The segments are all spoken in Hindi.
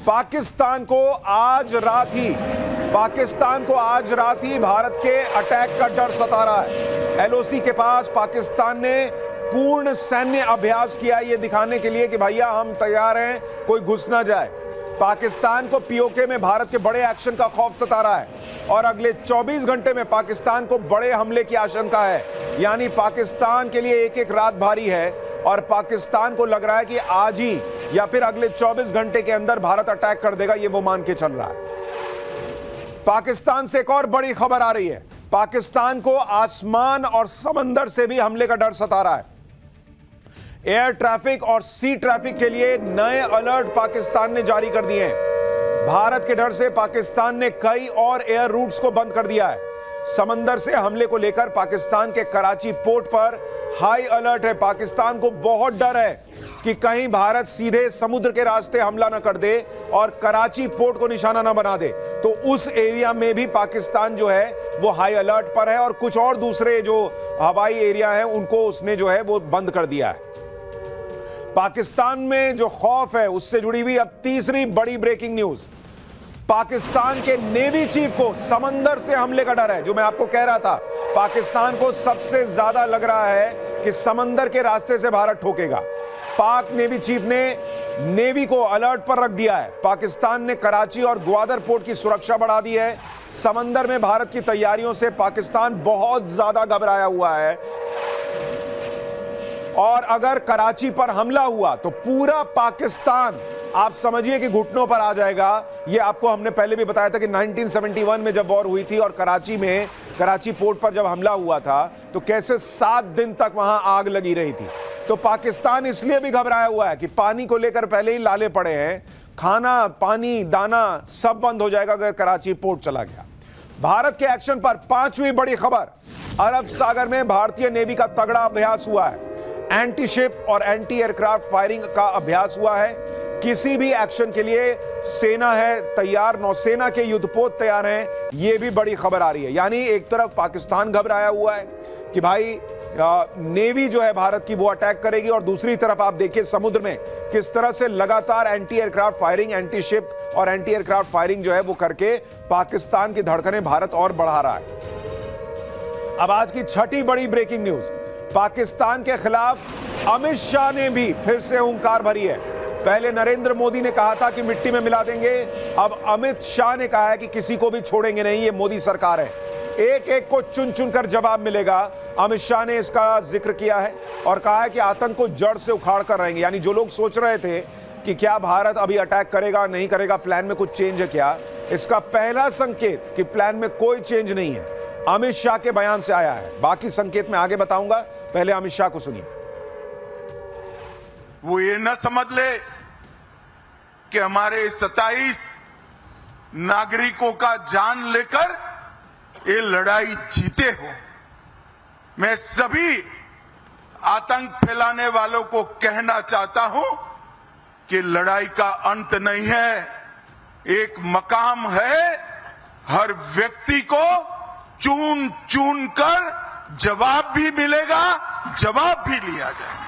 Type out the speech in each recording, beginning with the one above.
पाकिस्तान को आज रात ही भारत के अटैक का डर सता रहा है। एलओसी के पास पाकिस्तान ने पूर्ण सैन्य अभ्यास किया ये दिखाने के लिए कि भैया हम तैयार हैं, कोई घुस ना जाए। पाकिस्तान को पीओके में भारत के बड़े एक्शन का खौफ सता रहा है और अगले 24 घंटे में पाकिस्तान को बड़े हमले की आशंका है। यानी पाकिस्तान के लिए एक एक रात भारी है और पाकिस्तान को लग रहा है कि आज ही या फिर अगले 24 घंटे के अंदर भारत अटैक कर देगा, ये वो मान के चल रहा है। पाकिस्तान से एक और बड़ी खबर आ रही है। पाकिस्तान को आसमान और समंदर से भी हमले का डर सता रहा है। एयर ट्रैफिक और सी ट्रैफिक के लिए नए अलर्ट पाकिस्तान ने जारी कर दिए हैं। भारत के डर से पाकिस्तान ने कई और एयर रूट्स को बंद कर दिया है। समंदर से हमले को लेकर पाकिस्तान के कराची पोर्ट पर हाई अलर्ट है। पाकिस्तान को बहुत डर है कि कहीं भारत सीधे समुद्र के रास्ते हमला ना कर दे और कराची पोर्ट को निशाना ना बना दे। तो उस एरिया में भी पाकिस्तान जो है वो हाई अलर्ट पर है और कुछ और दूसरे जो हवाई एरिया हैं उनको उसने जो है वो बंद कर दिया है। पाकिस्तान में जो खौफ है उससे जुड़ी हुई अब तीसरी बड़ी ब्रेकिंग न्यूज। पाकिस्तान के नेवी चीफ को समंदर से हमले का डर है। जो मैं आपको कह रहा था, पाकिस्तान को सबसे ज्यादा लग रहा है कि समंदर के रास्ते से भारत ठोकेगा। पाक नेवी चीफ ने नेवी को अलर्ट पर रख दिया है। पाकिस्तान ने कराची और ग्वादर पोर्ट की सुरक्षा बढ़ा दी है। समंदर में भारत की तैयारियों से पाकिस्तान बहुत ज्यादा घबराया हुआ है और अगर कराची पर हमला हुआ तो पूरा पाकिस्तान आप समझिए कि घुटनों पर आ जाएगा। ये आपको हमने पहले भी बताया था कि 1971 में जब वॉर हुई थी और कराची पोर्ट पर जब हमला हुआ था तो कैसे 7 दिन तक वहां आग लगी रही थी। तो पाकिस्तान इसलिए भी घबराया हुआ है कि पानी को लेकर पहले ही लाले पड़े हैं। खाना, पानी, दाना सब बंद हो जाएगा अगर कराची पोर्ट चला गया। भारत के एक्शन पर पांचवी बड़ी खबर। अरब सागर में भारतीय नेवी का तगड़ा अभ्यास हुआ है। एंटी शिप और एंटी एयरक्राफ्ट फायरिंग का अभ्यास हुआ है। किसी भी एक्शन के लिए सेना है तैयार, नौसेना के युद्धपोत तैयार हैं। यह भी बड़ी खबर आ रही है। यानी एक तरफ पाकिस्तान घबराया हुआ है कि भाई नेवी जो है भारत की वो अटैक करेगी और दूसरी तरफ आप देखिए समुद्र में किस तरह से लगातार anti aircraft firing, anti ship और एंटी एयरक्राफ्ट फायरिंग जो है वो करके पाकिस्तान की धड़कनें भारत और बढ़ा रहा है। अब आज की छठी बड़ी ब्रेकिंग न्यूज। पाकिस्तान के खिलाफ अमित शाह ने भी फिर से हुंकार भरी है। पहले नरेंद्र मोदी ने कहा था कि मिट्टी में मिला देंगे, अब अमित शाह ने कहा है कि किसी को भी छोड़ेंगे नहीं, ये मोदी सरकार है, एक एक को चुन चुन कर जवाब मिलेगा। अमित शाह ने इसका जिक्र किया है और कहा है कि आतंक को जड़ से उखाड़ कर रहेंगे। यानी जो लोग सोच रहे थे कि क्या भारत अभी अटैक करेगा नहीं करेगा, प्लान में कुछ चेंज है क्या, इसका पहला संकेत कि प्लान में कोई चेंज नहीं है अमित शाह के बयान से आया है। बाकी संकेत मैं आगे बताऊंगा, पहले अमित शाह को सुनिए। वो ये न समझ ले कि हमारे 27 नागरिकों का जान लेकर ये लड़ाई जीते हो। मैं सभी आतंक फैलाने वालों को कहना चाहता हूं कि लड़ाई का अंत नहीं है, एक मकाम है। हर व्यक्ति को चुन चुन कर जवाब भी मिलेगा, जवाब भी लिया जाएगा।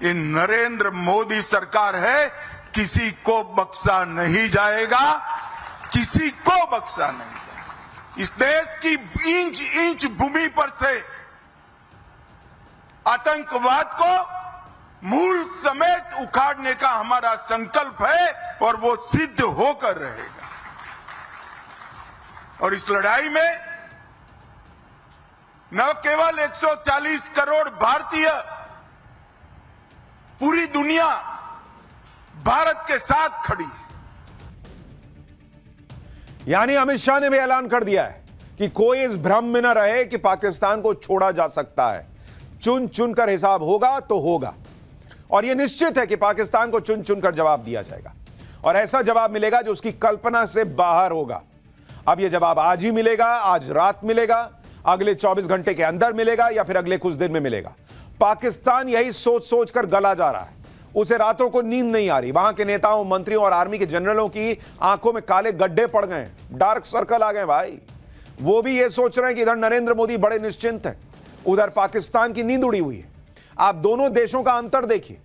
ये नरेंद्र मोदी सरकार है, किसी को बख्शा नहीं जाएगा, किसी को बख्शा नहीं जाएगा। इस देश की इंच इंच भूमि पर से आतंकवाद को मूल समेत उखाड़ने का हमारा संकल्प है और वो सिद्ध होकर रहेगा। और इस लड़ाई में न केवल 140 करोड़ भारतीय, पूरी दुनिया भारत के साथ खड़ी है। यानी अमित शाह ने भी ऐलान कर दिया है कि कोई इस भ्रम में न रहे कि पाकिस्तान को छोड़ा जा सकता है। चुन चुन कर हिसाब होगा तो होगा और यह निश्चित है कि पाकिस्तान को चुन चुन कर जवाब दिया जाएगा और ऐसा जवाब मिलेगा जो उसकी कल्पना से बाहर होगा। अब यह जवाब आज ही मिलेगा, आज रात मिलेगा, अगले 24 घंटे के अंदर मिलेगा या फिर अगले कुछ दिन में मिलेगा। पाकिस्तान यही सोच सोच कर गला जा रहा है। उसे रातों को नींद नहीं आ रही। वहां के नेताओं, मंत्रियों और आर्मी के जनरलों की आंखों में काले गड्ढे पड़ गए, डार्क सर्कल आ गए भाई। वो भी ये सोच रहे हैं कि इधर नरेंद्र मोदी बड़े निश्चिंत हैं, उधर पाकिस्तान की नींद उड़ी हुई है। आप दोनों देशों का अंतर देखिए।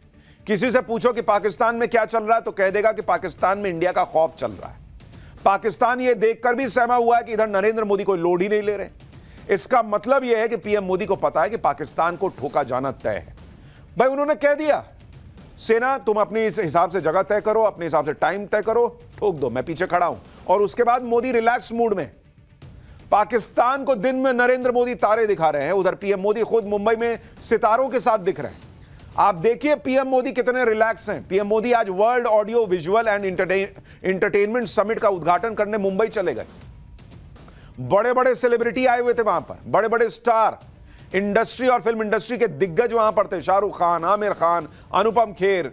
किसी से पूछो कि पाकिस्तान में क्या चल रहा है तो कह देगा कि पाकिस्तान में इंडिया का खौफ चल रहा है। पाकिस्तान ये देखकर भी सहमा हुआ है कि इधर नरेंद्र मोदी कोई लोड ही नहीं ले रहे। इसका मतलब यह है कि पीएम मोदी को पता है कि पाकिस्तान को ठोका जाना तय है। भाई उन्होंने कह दिया, सेना तुम अपने हिसाब से जगह तय करो, अपने हिसाब से टाइम तय करो, ठोक दो, मैं पीछे खड़ा हूं। और उसके बाद मोदी रिलैक्स मूड में पाकिस्तान को दिन में नरेंद्र मोदी तारे दिखा रहे हैं, उधर पीएम मोदी खुद मुंबई में सितारों के साथ दिख रहे हैं। आप देखिए पीएम मोदी कितने रिलैक्स हैं। पीएम मोदी आज world audio visual and entertainment summit का उद्घाटन करने मुंबई चले गए। बड़े बड़े सेलिब्रिटी आए हुए थे वहां पर, बड़े बड़े स्टार, इंडस्ट्री और फिल्म इंडस्ट्री के दिग्गज वहां पर थे। शाहरुख खान, आमिर खान, अनुपम खेर,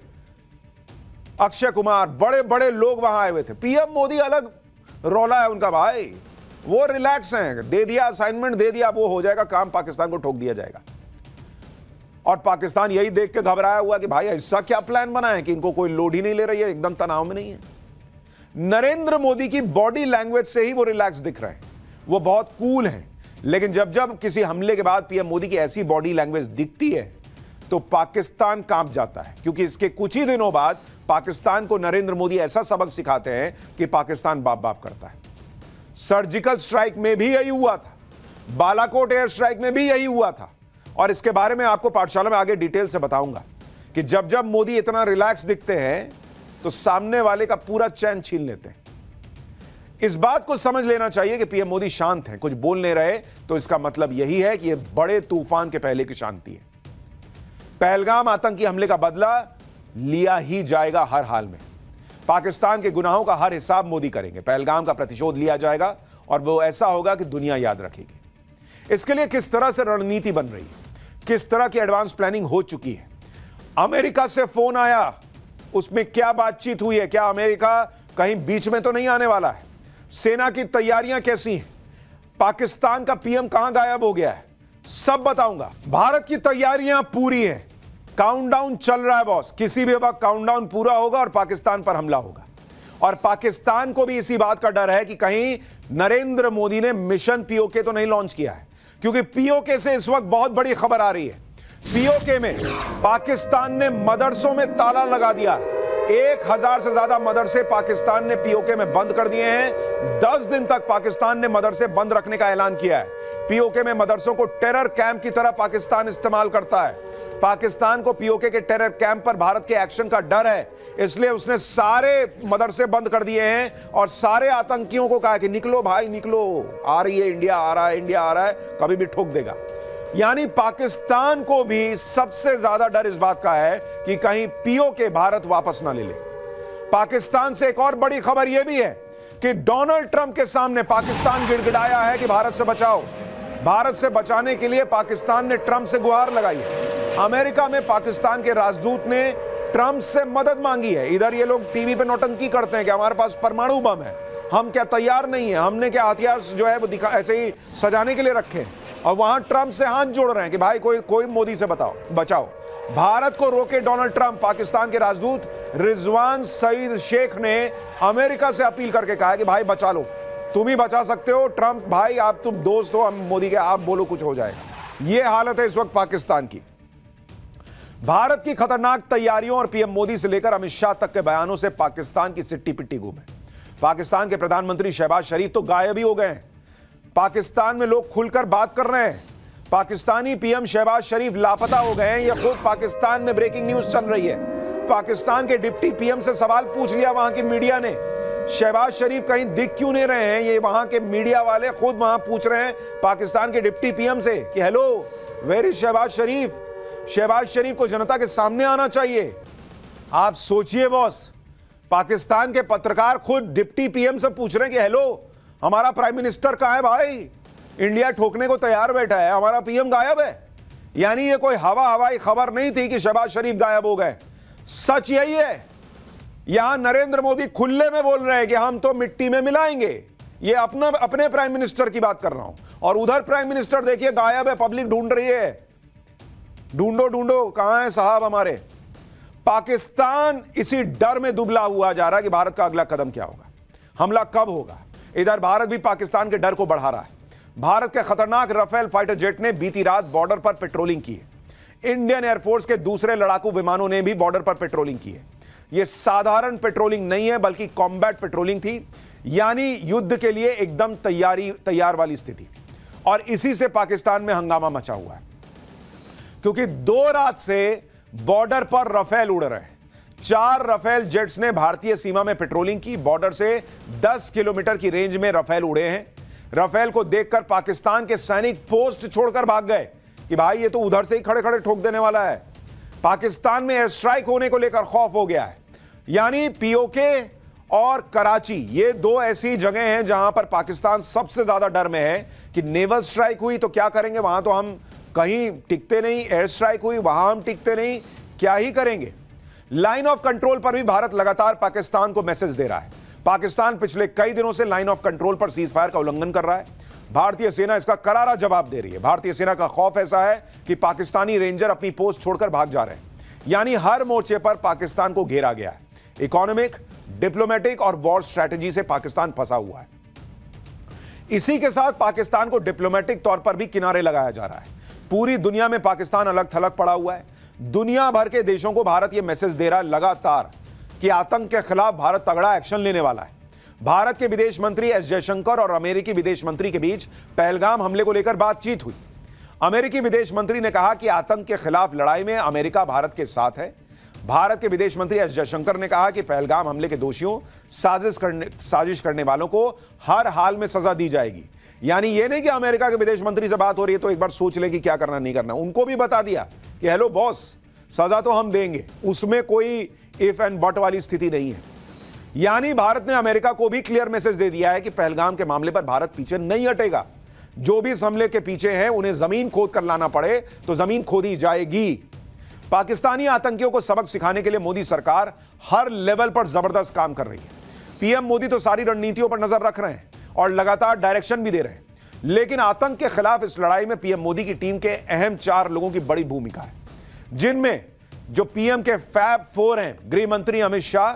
अक्षय कुमार, बड़े बड़े लोग वहां आए हुए थे। पीएम मोदी अलग रौला है उनका भाई, वो रिलैक्स हैं। दे दिया असाइनमेंट, दे दिया, वो हो जाएगा काम, पाकिस्तान को ठोक दिया जाएगा। और पाकिस्तान यही देख के घबराया हुआ कि भाई ऐसा क्या प्लान बना है कि इनको कोई लोड ही नहीं ले रही है, एकदम तनाव में नहीं है। नरेंद्र मोदी की बॉडी लैंग्वेज से ही वो रिलैक्स दिख रहे हैं, वो बहुत कूल हैं। लेकिन जब जब किसी हमले के बाद पीएम मोदी की ऐसी बॉडी लैंग्वेज दिखती है तो पाकिस्तान कांप जाता है, क्योंकि इसके कुछ ही दिनों बाद पाकिस्तान को नरेंद्र मोदी ऐसा सबक सिखाते हैं कि पाकिस्तान बाप बाप करता है। सर्जिकल स्ट्राइक में भी यही हुआ था, बालाकोट एयर स्ट्राइक में भी यही हुआ था। और इसके बारे में आपको पाठशाला में आगे डिटेल से बताऊंगा कि जब जब मोदी इतना रिलैक्स दिखते हैं तो सामने वाले का पूरा चैन छीन लेते हैं। इस बात को समझ लेना चाहिए कि पीएम मोदी शांत हैं, कुछ बोल नहीं रहे, तो इसका मतलब यही है कि यह बड़े तूफान के पहले की शांति है। पहलगाम आतंकी हमले का बदला लिया ही जाएगा हर हाल में। पाकिस्तान के गुनाहों का हर हिसाब मोदी करेंगे। पहलगाम का प्रतिशोध लिया जाएगा और वो ऐसा होगा कि दुनिया याद रखेगी। इसके लिए किस तरह से रणनीति बन रही है, किस तरह की एडवांस प्लानिंग हो चुकी है। अमेरिका से फोन आया, उसमें क्या बातचीत हुई है, क्या अमेरिका कहीं बीच में तो नहीं आने वाला है। सेना की तैयारियां कैसी हैं, पाकिस्तान का पीएम कहां गायब हो गया है, सब बताऊंगा। भारत की तैयारियां पूरी हैं, काउंटडाउन चल रहा है बॉस। किसी भी वक्त काउंटडाउन पूरा होगा और पाकिस्तान पर हमला होगा। और पाकिस्तान को भी इसी बात का डर है कि कहीं नरेंद्र मोदी ने मिशन पीओके तो नहीं लॉन्च किया है, क्योंकि पीओके से इस वक्त बहुत बड़ी खबर आ रही है। पीओके में पाकिस्तान ने मदरसों में ताला लगा दिया है। 1000 से ज्यादा मदरसे पाकिस्तान ने पीओके में बंद कर दिए हैं। 10 दिन तक पाकिस्तान ने मदरसे बंद रखने का ऐलान किया है। पीओके में मदरसों को टेरर कैंप की तरह पाकिस्तान इस्तेमाल करता है। पाकिस्तान को पीओके के टेरर कैंप पर भारत के एक्शन का डर है, इसलिए उसने सारे मदरसे बंद कर दिए हैं और सारे आतंकियों को कहा कि निकलो भाई निकलो, आ रही है इंडिया, आ रहा है इंडिया, आ रहा है, कभी भी ठोक देगा। यानी पाकिस्तान को भी सबसे ज्यादा डर इस बात का है कि कहीं पीओके भारत वापस ना ले ले। पाकिस्तान से एक और बड़ी खबर यह भी है कि डोनाल्ड ट्रंप के सामने पाकिस्तान गिड़गिड़ाया है कि भारत से बचाओ। भारत से बचाने के लिए पाकिस्तान ने ट्रंप से गुहार लगाई है। अमेरिका में पाकिस्तान के राजदूत ने ट्रंप से मदद मांगी है। इधर ये लोग टीवी पे नौटंकी करते हैं कि हमारे पास परमाणु बम है, हम क्या तैयार नहीं है, हमने क्या हथियार जो है वो दिखा ऐसे ही सजाने के लिए रखे हैं। और वहां ट्रंप से हाथ जोड़ रहे हैं कि भाई कोई मोदी से बचाओ। भारत को रोके डोनाल्ड ट्रंप। पाकिस्तान के राजदूत रिजवान सईद शेख ने अमेरिका से अपील करके कहा कि भाई बचा लो, तुम ही बचा सकते हो। ट्रंप भाई आप तुम दोस्त हो हम मोदी के, आप बोलो कुछ हो जाएगा। यह हालत है इस वक्त पाकिस्तान की। भारत की खतरनाक तैयारियों और पीएम मोदी से लेकर अमित शाह तक के बयानों से पाकिस्तान की सिट्टी पिट्टी गुम है। पाकिस्तान के प्रधानमंत्री शहबाज शरीफ तो गायब ही हो गए हैं। पाकिस्तान में लोग खुलकर बात कर रहे हैं। पाकिस्तानी पीएम शहबाज शरीफ लापता हो गए हैं, यह खुद पाकिस्तान में ब्रेकिंग न्यूज चल रही है। पाकिस्तान के डिप्टी पीएम से सवाल पूछ लिया वहां की मीडिया ने, शहबाज शरीफ कहीं दिख क्यों नहीं रहे हैं। ये वहां के मीडिया वाले खुद वहां पूछ रहे हैं पाकिस्तान के डिप्टी पीएम से कि हेलो वेयर इज शहबाज शरीफ। शहबाज शरीफ को जनता के सामने आना चाहिए। आप सोचिए बॉस, पाकिस्तान के पत्रकार खुद डिप्टी पीएम से पूछ रहे हैं कि हेलो हमारा प्राइम मिनिस्टर कहां है भाई, इंडिया ठोकने को तैयार बैठा है, हमारा पीएम गायब है। यानी ये कोई हवाई खबर नहीं थी कि शहबाज शरीफ गायब हो गए। सच यही है। यहां नरेंद्र मोदी खुले में बोल रहे हैं कि हम तो मिट्टी में मिलाएंगे। ये अपने प्राइम मिनिस्टर की बात कर रहा हूं। और उधर प्राइम मिनिस्टर देखिए गायब है, पब्लिक ढूंढ रही है, ढूंढो ढूंढो कहां है साहब हमारे। पाकिस्तान इसी डर में दुबला हुआ जा रहा है कि भारत का अगला कदम क्या होगा, हमला कब होगा। इधर भारत भी पाकिस्तान के डर को बढ़ा रहा है। भारत के खतरनाक राफेल फाइटर जेट ने बीती रात बॉर्डर पर पेट्रोलिंग की है। इंडियन एयरफोर्स के दूसरे लड़ाकू विमानों ने भी बॉर्डर पर पेट्रोलिंग की है। यह साधारण पेट्रोलिंग नहीं है, बल्कि कॉम्बैट पेट्रोलिंग थी, यानी युद्ध के लिए एकदम तैयार वाली स्थिति। और इसी से पाकिस्तान में हंगामा मचा हुआ है, क्योंकि 2 रात से बॉर्डर पर रफेल उड़ रहे हैं। 4 रफेल जेट्स ने भारतीय सीमा में पेट्रोलिंग की। बॉर्डर से 10 किलोमीटर की रेंज में रफेल उड़े हैं। रफेल को देखकर पाकिस्तान के सैनिक पोस्ट छोड़कर भाग गए कि भाई ये तो उधर से ही खड़े खड़े ठोक देने वाला है। पाकिस्तान में एयर स्ट्राइक होने को लेकर खौफ हो गया है। यानी पीओके और कराची, ये 2 ऐसी जगह हैं जहां पर पाकिस्तान सबसे ज्यादा डर में है कि नेवल स्ट्राइक हुई तो क्या करेंगे, वहां तो हम कहीं टिकते नहीं, एयर स्ट्राइक हुई वहां हम टिकते नहीं, क्या ही करेंगे। लाइन ऑफ कंट्रोल पर भी भारत लगातार पाकिस्तान को मैसेज दे रहा है। पाकिस्तान पिछले कई दिनों से लाइन ऑफ कंट्रोल पर सीज फायर का उल्लंघन कर रहा है। भारतीय सेना इसका करारा जवाब दे रही है। भारतीय सेना का खौफ ऐसा है कि पाकिस्तानी रेंजर अपनी पोस्ट छोड़कर भाग जा रहे हैं। यानी हर मोर्चे पर पाकिस्तान को घेरा गया है। इकोनॉमिक, डिप्लोमेटिक और वॉर स्ट्रैटेजी से पाकिस्तान फंसा हुआ है। इसी के साथ पाकिस्तान को डिप्लोमेटिक तौर पर भी किनारे लगाया जा रहा है। पूरी दुनिया में पाकिस्तान अलग थलग पड़ा हुआ है। दुनिया भर के देशों को भारत यह मैसेज दे रहा है लगातार कि आतंक के खिलाफ भारत तगड़ा एक्शन लेने वाला है। भारत के विदेश मंत्री एस जयशंकर और अमेरिकी विदेश मंत्री के बीच पहलगाम हमले को लेकर बातचीत हुई। अमेरिकी विदेश मंत्री ने कहा कि आतंक के खिलाफ लड़ाई में अमेरिका भारत के साथ है। भारत के विदेश मंत्री एस जयशंकर ने कहा कि पहलगाम हमले के दोषियों, साजिश करने वालों को हर हाल में सजा दी जाएगी। यानी यह नहीं कि अमेरिका के विदेश मंत्री से बात हो रही है तो एक बार सोच ले कि क्या करना नहीं करना। उनको भी बता दिया कि हेलो बॉस, सजा तो हम देंगे, उसमें कोई इफ एंड बट वाली स्थिति नहीं है। यानी भारत ने अमेरिका को भी क्लियर मैसेज दे दिया है कि पहलगाम के मामले पर भारत पीछे नहीं हटेगा। जो भी इस हमले के पीछे हैं उन्हें जमीन खोद कर लाना पड़े तो जमीन खोदी जाएगी। पाकिस्तानी आतंकियों को सबक सिखाने के लिए मोदी सरकार हर लेवल पर जबरदस्त काम कर रही है। पीएम मोदी तो सारी रणनीतियों पर नजर रख रहे हैं और लगातार डायरेक्शन भी दे रहे हैं। लेकिन आतंक के खिलाफ इस लड़ाई में पीएम मोदी की टीम के अहम 4 लोगों की बड़ी भूमिका है, जिनमें जो पीएम के फैब 4 हैं, गृह मंत्री अमित शाह,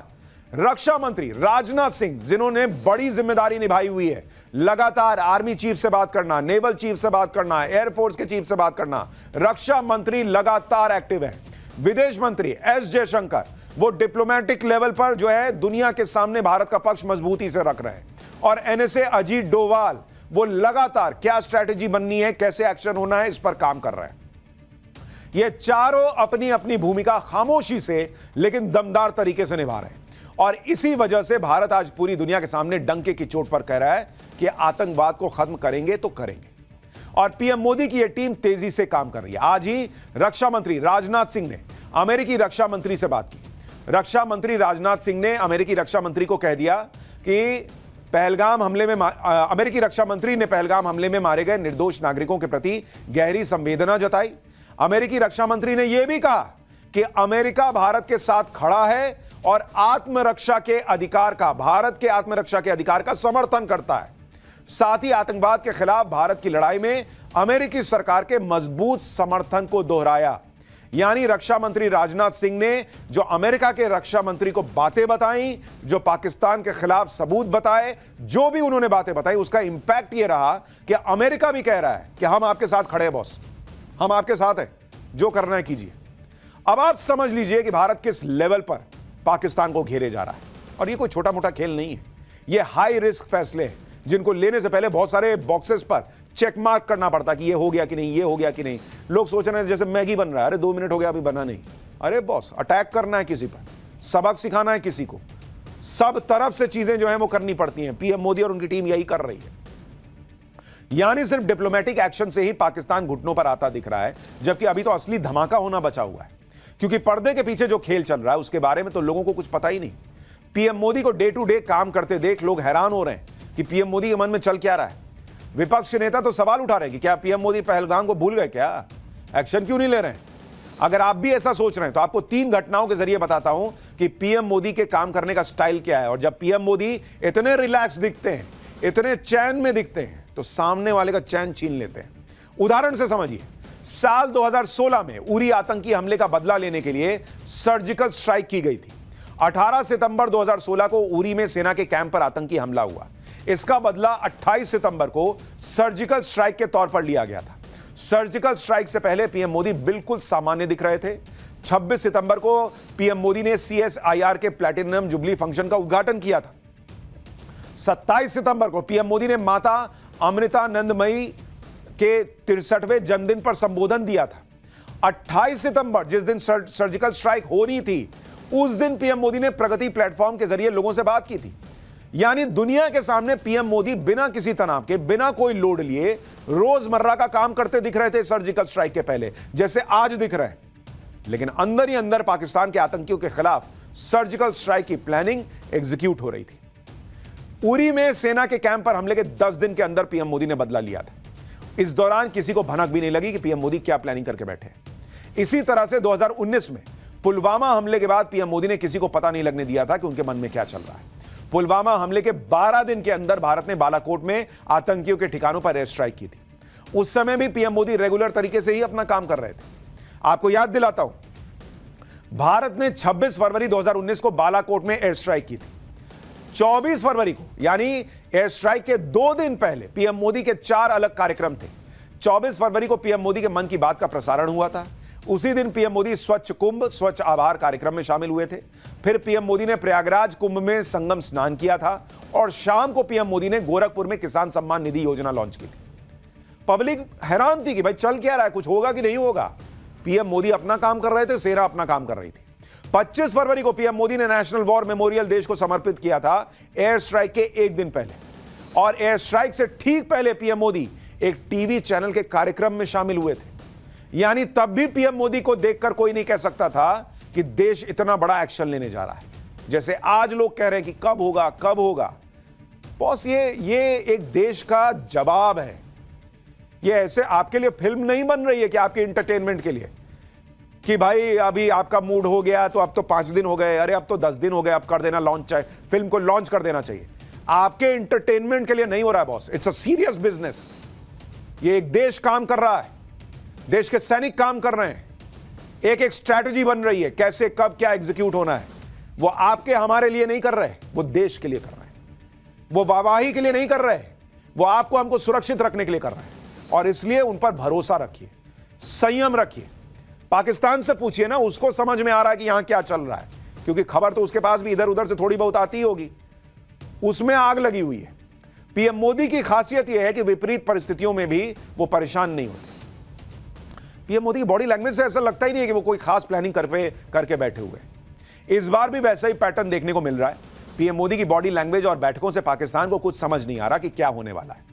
रक्षा मंत्री राजनाथ सिंह, जिन्होंने बड़ी जिम्मेदारी निभाई हुई है, लगातार आर्मी चीफ से बात करना, नेवल चीफ से बात करना, एयरफोर्स के चीफ से बात करना। रक्षा मंत्री लगातार एक्टिव है। विदेश मंत्री एस जयशंकर, वो डिप्लोमेटिक लेवल पर जो है दुनिया के सामने भारत का पक्ष मजबूती से रख रहे हैं। और एनएसए अजीत डोवाल, वो लगातार क्या स्ट्रैटेजी बननी है, कैसे एक्शन होना है, इस पर काम कर रहे हैं। ये चारों अपनी अपनी भूमिका खामोशी से लेकिन दमदार तरीके से निभा रहे हैं। और इसी वजह से भारत आज पूरी दुनिया के सामने डंके की चोट पर कह रहा है कि आतंकवाद को खत्म करेंगे तो करेंगे। और पीएम मोदी की यह टीम तेजी से काम कर रही है। आज ही रक्षा मंत्री राजनाथ सिंह ने अमेरिकी रक्षा मंत्री से बात की। रक्षा मंत्री राजनाथ सिंह ने अमेरिकी रक्षा मंत्री को कह दिया कि पहलगाम हमले में अमेरिकी रक्षा मंत्री ने पहलगाम हमले में मारे गए निर्दोष नागरिकों के प्रति गहरी संवेदना जताई। अमेरिकी रक्षा मंत्री ने यह भी कहा कि अमेरिका भारत के साथ खड़ा है और आत्मरक्षा के अधिकार का, भारत के आत्मरक्षा के अधिकार का समर्थन करता है। साथ ही आतंकवाद के खिलाफ भारत की लड़ाई में अमेरिकी सरकार के मजबूत समर्थन को दोहराया। यानी रक्षा मंत्री राजनाथ सिंह ने जो अमेरिका के रक्षा मंत्री को बातें बताई, जो पाकिस्तान के खिलाफ सबूत बताए, जो भी उन्होंने बातें बताई, उसका इंपैक्ट यह रहा कि अमेरिका भी कह रहा है कि हम आपके साथ खड़े हैं बॉस, हम आपके साथ हैं, जो करना है कीजिए। अब आप समझ लीजिए कि भारत किस लेवल पर पाकिस्तान को घेरे जा रहा है। और यह कोई छोटा मोटा खेल नहीं है, यह हाई रिस्क फैसले हैं जिनको लेने से पहले बहुत सारे बॉक्सेस पर चेक मार्क करना पड़ता कि ये हो गया कि नहीं, ये हो गया कि नहीं। लोग सोच रहे हैं जैसे मैगी बन रहा है, अरे 2 मिनट हो गया अभी बना नहीं। अरे बॉस, अटैक करना है किसी पर, सबक सिखाना है किसी को, सब तरफ से चीजें जो है वो करनी पड़ती हैं। पीएम मोदी और उनकी टीम यही कर रही है। यानी सिर्फ डिप्लोमेटिक एक्शन से ही पाकिस्तान घुटनों पर आता दिख रहा है, जबकि अभी तो असली धमाका होना बचा हुआ है। क्योंकि पर्दे के पीछे जो खेल चल रहा है उसके बारे में तो लोगों को कुछ पता ही नहीं। पीएम मोदी को डे टू डे काम करते देख लोग हैरान हो रहे हैं कि पीएम मोदी के मन में चल क्या रहा है। विपक्ष के नेता तो सवाल उठा रहे हैं कि क्या पीएम मोदी पहलगाम को भूल गए, क्या एक्शन क्यों नहीं ले रहे हैं। अगर आप भी ऐसा सोच रहे हैं तो आपको 3 घटनाओं के जरिए बताता हूं कि पीएम मोदी के काम करने का स्टाइल क्या है। और जब पीएम मोदी इतने रिलैक्स दिखते हैं, इतने चैन में दिखते हैं, तो सामने वाले का चैन छीन लेते हैं। उदाहरण से समझिए, साल 2016 में उरी आतंकी हमले का बदला लेने के लिए सर्जिकल स्ट्राइक की गई थी। 18 सितंबर 2016 को उरी में सेना के कैंप पर आतंकी हमला हुआ। इसका बदला 28 सितंबर को सर्जिकल स्ट्राइक के तौर पर लिया गया था। सर्जिकल स्ट्राइक से पहले पीएम मोदी बिल्कुल सामान्य दिख रहे थे। 26 सितंबर को पीएम मोदी ने CSIR के प्लैटिनम जुबली फंक्शन का उद्घाटन किया था। 27 सितंबर को पीएम मोदी ने माता अमृतानंदमयी के 63वें जन्मदिन पर संबोधन दिया था। 28 सितंबर जिस दिन सर्जिकल स्ट्राइक हो रही थी, उस दिन पीएम मोदी ने प्रगति प्लेटफॉर्म के जरिए लोगों से बात की थी। यानी दुनिया के सामने पीएम मोदी बिना किसी तनाव के, बिना कोई लोड लिए रोजमर्रा का काम करते दिख रहे थे सर्जिकल स्ट्राइक के पहले, जैसे आज दिख रहे हैं। लेकिन अंदर ही अंदर पाकिस्तान के आतंकियों के खिलाफ सर्जिकल स्ट्राइक की प्लानिंग एग्जीक्यूट हो रही थी। उरी में सेना के कैंप पर हमले के 10 दिन के अंदर पीएम मोदी ने बदला लिया था। इस दौरान किसी को भनक भी नहीं लगी कि पीएम मोदी क्या प्लानिंग करके बैठे। इसी तरह से 2019 में पुलवामा हमले के बाद पीएम मोदी ने किसी को पता नहीं लगने दिया था कि उनके मन में क्या चल रहा है। पुलवामा हमले के 12 दिन के अंदर भारत ने बालाकोट में आतंकियों के ठिकानों पर एयर स्ट्राइक की थी। उस समय भी पीएम मोदी रेगुलर तरीके से ही अपना काम कर रहे थे। आपको याद दिलाता हूं, भारत ने 26 फरवरी 2019 को बालाकोट में एयर स्ट्राइक की थी। 24 फरवरी को यानी एयर स्ट्राइक के 2 दिन पहले पीएम मोदी के 4 अलग कार्यक्रम थे। 24 फरवरी को पीएम मोदी के मन की बात का प्रसारण हुआ था। उसी दिन पीएम मोदी स्वच्छ कुंभ, स्वच्छ आभार कार्यक्रम में शामिल हुए थे। फिर पीएम मोदी ने प्रयागराज कुंभ में संगम स्नान किया था और शाम को पीएम मोदी ने गोरखपुर में किसान सम्मान निधि योजना लॉन्च की थी। पब्लिक हैरान थी कि भाई चल क्या रहा है, कुछ होगा कि नहीं होगा। पीएम मोदी अपना काम कर रहे थे, सेना अपना काम कर रही थी। 25 फरवरी को पीएम मोदी ने नेशनल वॉर मेमोरियल देश को समर्पित किया था एयर स्ट्राइक के 1 दिन पहले। और एयर स्ट्राइक से ठीक पहले पीएम मोदी एक टीवी चैनल के कार्यक्रम में शामिल हुए थे। यानी तब भी पीएम मोदी को देखकर कोई नहीं कह सकता था कि देश इतना बड़ा एक्शन लेने जा रहा है, जैसे आज लोग कह रहे हैं कि कब होगा कब होगा। बॉस, ये एक देश का जवाब है। ये ऐसे आपके लिए फिल्म नहीं बन रही है कि आपके एंटरटेनमेंट के लिए कि भाई अभी आपका मूड हो गया तो अब तो 5 दिन हो गए, अरे अब तो 10 दिन हो गए, अब कर देना लॉन्च, चाहिए फिल्म को लॉन्च कर देना चाहिए। आपके एंटरटेनमेंट के लिए नहीं हो रहा है boss, it's a serious business. ये एक देश काम कर रहा है, देश के सैनिक काम कर रहे हैं, एक एक स्ट्रैटेजी बन रही है कैसे कब क्या एग्जीक्यूट होना है। वो आपके हमारे लिए नहीं कर रहे, वो देश के लिए कर रहे हैं। वो वाहवाही के लिए नहीं कर रहे, वो आपको हमको सुरक्षित रखने के लिए कर रहे हैं। और इसलिए उन पर भरोसा रखिए, संयम रखिए। पाकिस्तान से पूछिए ना, उसको समझ में आ रहा है कि यहां क्या चल रहा है, क्योंकि खबर तो उसके पास भी इधर उधर से थोड़ी बहुत आती होगी। उसमें आग लगी हुई है। पीएम मोदी की खासियत यह है कि विपरीत परिस्थितियों में भी वो परेशान नहीं होते। पीएम मोदी की बॉडी लैंग्वेज से ऐसा लगता ही नहीं है कि वो कोई खास प्लानिंग करके बैठे हुए हैं। इस बार भी वैसा ही पैटर्न देखने को मिल रहा है। पीएम मोदी की बॉडी लैंग्वेज और बैठकों से पाकिस्तान को कुछ समझ नहीं आ रहा कि क्या होने वाला है।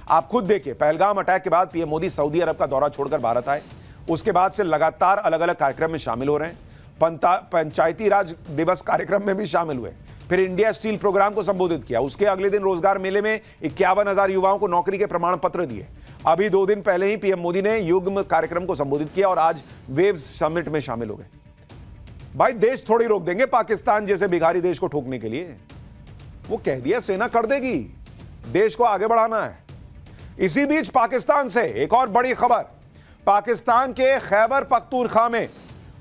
आप खुद देखिए, पहलगाम अटैक के बाद पीएम मोदी सऊदी अरब का दौरा छोड़कर भारत आए। उसके बाद से लगातार अलग अलग कार्यक्रम में शामिल हो रहे हैं। पंचायती राज दिवस कार्यक्रम में भी शामिल हुए, फिर इंडिया स्टील प्रोग्राम को संबोधित किया। उसके अगले दिन रोजगार मेले में 51,000 युवाओं को नौकरी के प्रमाण पत्र दिए। अभी 2 दिन पहले ही पीएम मोदी ने युग्म कार्यक्रम को संबोधित किया और आज वेव्स समिट में शामिल हो गए। भाई देश थोड़ी रोक देंगे पाकिस्तान जैसे भिखारी देश को ठोकने के लिए। वो कह दिया सेना कर देगी, देश को आगे बढ़ाना है। इसी बीच पाकिस्तान से एक और बड़ी खबर, पाकिस्तान के खैबर पख्तूनख्वा में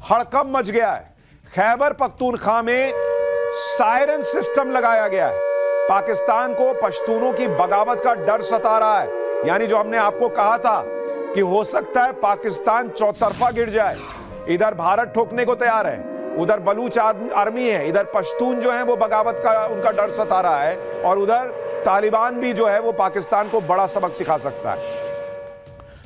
हड़कंप मच गया है। खैबर पख्तूनख्वा में सायरन सिस्टम लगाया गया है। पाकिस्तान को पश्तूनों की बगावत का डर सता रहा है। यानी जो हमने आपको कहा था कि हो सकता है पाकिस्तान चौतरफा गिर जाए। इधर भारत ठोकने को तैयार है, उधर बलूच आर्मी है, इधर पश्तून जो है वो बगावत का उनका डर सता रहा है, और उधर तालिबान भी जो है वो पाकिस्तान को बड़ा सबक सिखा सकता है।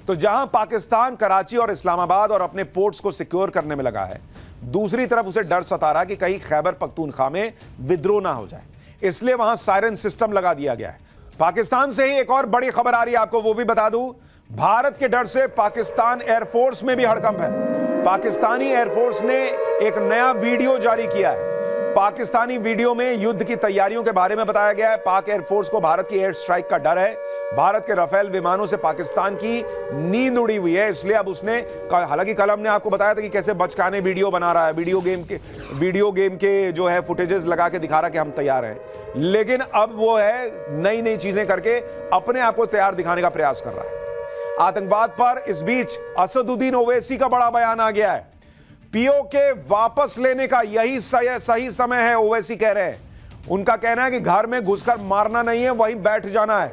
तो जहां पाकिस्तान कराची और इस्लामाबाद और अपने पोर्ट्स को सिक्योर करने में लगा है, दूसरी तरफ उसे डर सता रहा है कि कहीं खैबर पख्तूनख्वा में विद्रोह ना हो जाए। इसलिए वहां सायरन सिस्टम लगा दिया गया है। पाकिस्तान से ही एक और बड़ी खबर आ रही है, आपको वो भी बता दूं। भारत के डर से पाकिस्तान एयरफोर्स में भी हड़कंप है। पाकिस्तानी एयरफोर्स ने एक नया वीडियो जारी किया है। पाकिस्तानी वीडियो में युद्ध की तैयारियों के बारे में बताया गया है। पाक एयरफोर्स को भारत की एयर स्ट्राइक का डर है। भारत के राफेल विमानों से पाकिस्तान की नींद उड़ी हुई है, इसलिए अब उसने, हालांकि कल हमने आपको बताया था कि कैसे बचकाने वीडियो बना रहा है, वीडियो गेम के जो है फुटेजेस लगा के दिखा रहा है कि हम तैयार हैं, लेकिन अब वो है नई नई चीजें करके अपने आप को तैयार दिखाने का प्रयास कर रहा है आतंकवाद पर। इस बीच असदुद्दीन ओवैसी का बड़ा बयान आ गया है। पीओके वापस लेने का यही सही समय है, ओवैसी कह रहे हैं। उनका कहना है कि घर में घुसकर मारना नहीं है, वहीं बैठ जाना है।